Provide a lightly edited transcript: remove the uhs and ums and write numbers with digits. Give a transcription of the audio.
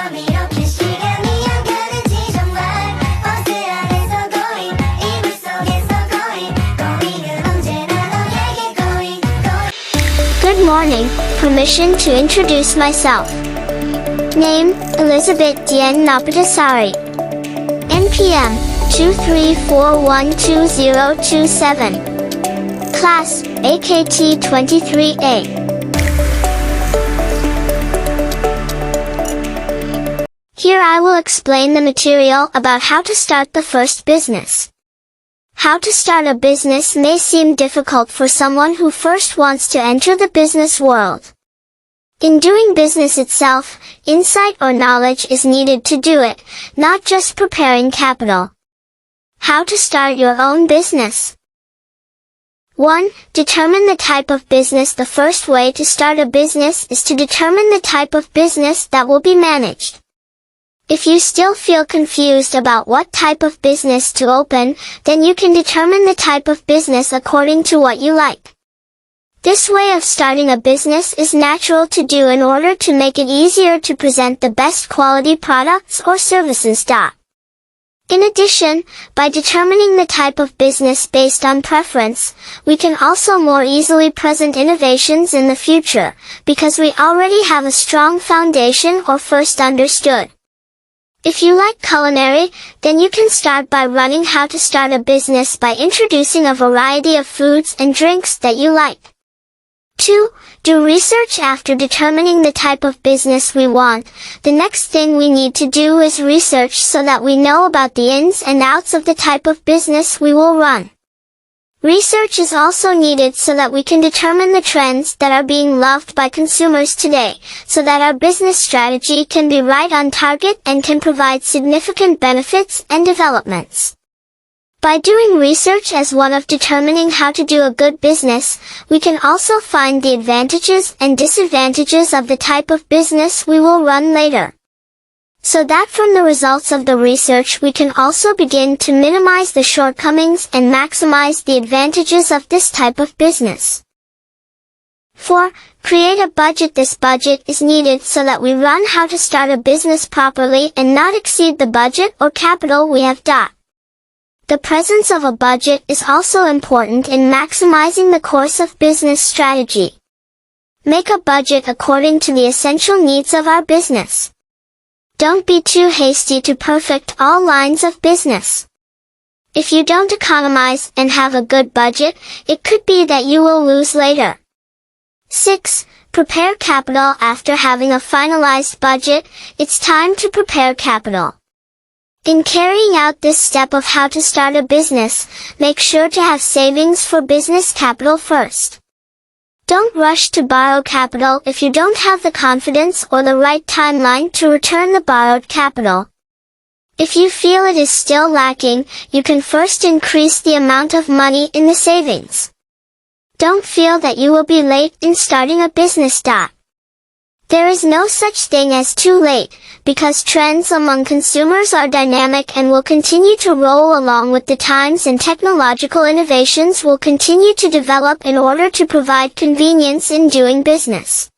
밤 이렇게 시간이 안 가는지 정말 버스 안에서 going 이불 속에서 going 언제나 너에게 going. Good morning. Permission to introduce myself. Name, Elizabeth Dien Napatasari. NPM, 234120027. Class, AKT 23A. Here I will explain the material about how to start the first business. How to start a business may seem difficult for someone who first wants to enter the business world. In doing business itself, insight or knowledge is needed to do it, not just preparing capital. How to start your own business. 1. Determine the type of business. The first way to start a business is to determine the type of business that will be managed. If you still feel confused about what type of business to open, then you can determine the type of business according to what you like. This way of starting a business is natural to do in order to make it easier to present the best quality products or services. In addition, by determining the type of business based on preference, we can also more easily present innovations in the future, because we already have a strong foundation or first understood. If you like culinary, then you can start by learning how to start a business by introducing a variety of foods and drinks that you like. 2. Do research. After determining the type of business we want, the next thing we need to do is research so that we know about the ins and outs of the type of business we will run. Research is also needed so that we can determine the trends that are being loved by consumers today, so that our business strategy can be right on target and can provide significant benefits and developments. By doing research as one of determining how to do a good business, we can also find the advantages and disadvantages of the type of business we will run later. So that from the results of the research we can also begin to minimize the shortcomings and maximize the advantages of this type of business. 4. Create a budget. This budget is needed so that we learn how to start a business properly and not exceed the budget or capital we have. The presence of a budget is also important in maximizing the course of business strategy. Make a budget according to the essential needs of our business. Don't be too hasty to perfect all lines of business. If you don't economize and have a good budget, it could be that you will lose later. 6. Prepare capital. After having a finalized budget, it's time to prepare capital. In carrying out this step of how to start a business, make sure to have savings for business capital first. Don't rush to borrow capital if you don't have the confidence or the right timeline to return the borrowed capital. If you feel it is still lacking, you can first increase the amount of money in the savings. Don't feel that you will be late in starting a business. There is no such thing as too late, because trends among consumers are dynamic and will continue to roll along with the times, and technological innovations will continue to develop in order to provide convenience in doing business.